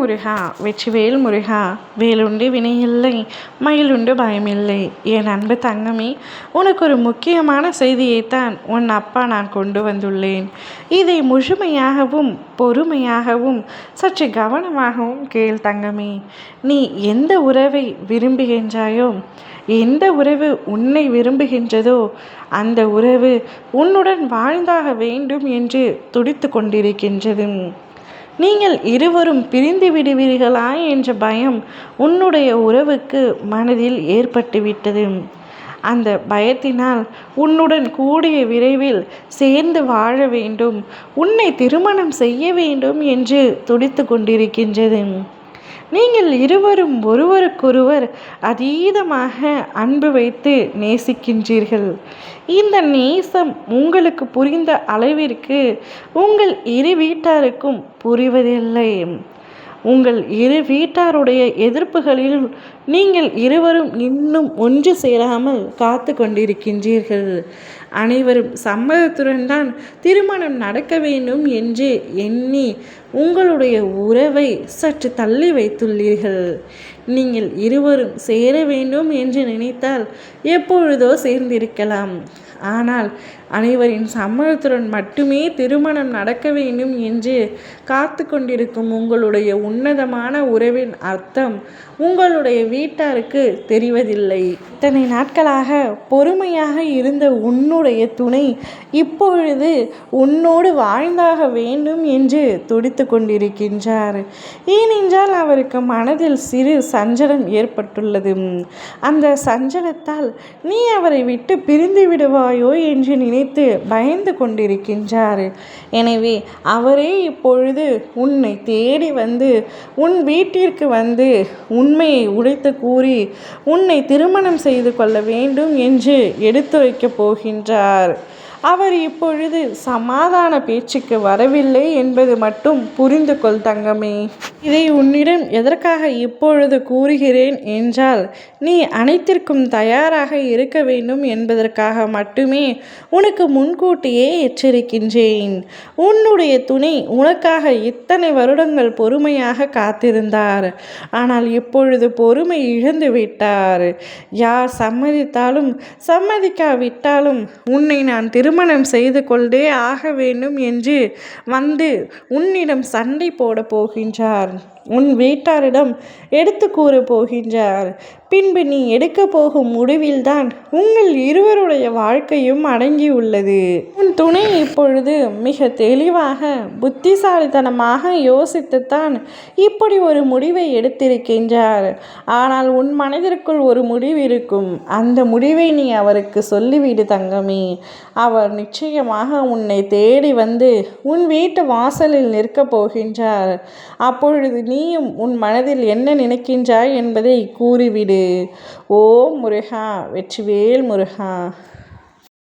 முருகா வெற்றிவேல் முருகா வேலுண்டு வினையில்லை மயிலுண்டு பயமில்லை. என் அன்பு தங்கமே, உனக்கு ஒரு முக்கியமான செய்தியைத்தான் உன் அப்பா நான் கொண்டு வந்துள்ளேன். இதை முழுமையாகவும் பொறுமையாகவும் சற்று கவனமாகவும் கேள் தங்கமே. நீ எந்த உறவை விரும்புகின்றாயோ, எந்த உறவு உன்னை விரும்புகின்றதோ அந்த உறவு உன்னுடன் வாழ்ந்தாக வேண்டும் என்று துடித்து கொண்டிருக்கின்றது. நீங்கள் இருவரும் பிரிந்து விடுவீர்களா என்ற பயம் உன்னுடைய உறவுக்கு மனதில் ஏற்பட்டுவிட்டது. அந்த பயத்தினால் உன்னுடன் கூடிய விரைவில் சேர்ந்து வாழ வேண்டும், உன்னை திருமணம் செய்ய வேண்டும் என்று துடித்து கொண்டிருக்கின்றது. நீங்கள் இருவரும் ஒருவருக்கொருவர் அதீதமாக அன்பு வைத்து நேசிக்கின்றீர்கள். இந்த நேசம் உங்களுக்கு புரிந்த அளவிற்கு உங்கள் இரு வீட்டாருக்கும் புரிவதில்லை. உங்கள் இரு வீட்டாருடைய எதிர்ப்புகளில் நீங்கள் இருவரும் இன்னும் ஒன்று சேராமல் காத்து கொண்டிருக்கின்றீர்கள். அனைவரும் சம்மதத்துடன் தான் திருமணம் நடக்க வேண்டும் என்று எண்ணி உங்களுடைய உறவை சற்று தள்ளி வைத்துள்ளீர்கள். நீங்கள் இருவரும் சேர வேண்டும் என்று நினைத்தால் எப்பொழுதோ சேர்ந்திருக்கலாம். ஆனால் அனைவரின் சம்மதத்துடன் மட்டுமே திருமணம் நடக்க வேண்டும் என்று காத்து கொண்டிருக்கும் உங்களுடைய உன்னதமான உறவின் அர்த்தம் உங்களுடைய வீட்டாருக்கு தெரிவதில்லை. இத்தனை நாட்களாக பொறுமையாக இருந்த உன்னுடைய துணை இப்பொழுது உன்னோடு வாழ்ந்தாக வேண்டும் என்று துடித்து கொண்டிருக்கின்றார். ஏனென்றால் அவருக்கு மனதில் சிறு சஞ்சலம் ஏற்பட்டுள்ளது. அந்த சஞ்சலத்தால் நீ அவரை விட்டு பிரிந்து விடுவாயோ என்று நினைத்து பயந்து கொண்டிருக்கின்றார். எனவே அவரே இப்பொழுது உன்னை தேடி வந்து உன் வீட்டிற்கு வந்து உண்மையை உடைத்து கூறி உன்னை திருமணம் செய்து கொள்ள வேண்டும் என்று எடுத்துரைக்கப் போகின்றார். அவர் இப்பொழுது சமாதான பேச்சுக்கு வரவில்லை என்பது மட்டும் புரிந்து கொள் தங்கமே. இதை உன்னிடம் எதற்காக இப்பொழுது கூறுகிறேன் என்றால், நீ அனைத்திற்கும் தயாராக இருக்க வேண்டும் என்பதற்காக மட்டுமே உனக்கு முன்கூட்டியே எச்சரிக்கின்றேன். உன்னுடைய துணை உனக்காக இத்தனை வருடங்கள் பொறுமையாக காத்திருந்தார். ஆனால் இப்பொழுது பொறுமை இழந்து விட்டார். யார் சம்மதித்தாலும் சம்மதிக்காவிட்டாலும் உன்னை நான் திருமணம் செய்து கொண்டே ஆக வேண்டும் என்று வந்து உன்னிடம் சண்டை போட போகின்றார். உன் வீட்டாரிடம் எடுத்து கூற போகின்றார். பின்பு நீ எடுக்க போகும் முடிவில்தான் உங்கள் இருவருடைய வாழ்க்கையும் அடங்கியுள்ளது. உன் துணை இப்பொழுது மிக தெளிவாக புத்திசாலித்தனமாக யோசித்துத்தான் இப்படி ஒரு முடிவை எடுத்திருக்கின்றார். ஆனால் உன் மனதிற்குள் ஒரு முடிவு இருக்கும். அந்த முடிவை நீ அவருக்கு சொல்லிவிடு தங்கமே. அவர் நிச்சயமாக உன்னை தேடி வந்து உன் வீட்டு வாசலில் நிற்கப் போகின்றார். அப்பொழுது நீயும் உன் மனதில் என்ன நினைக்கின்றாய் என்பதை கூறிவிடு. ஓ முருகா வெற்றிவேல் முருகா.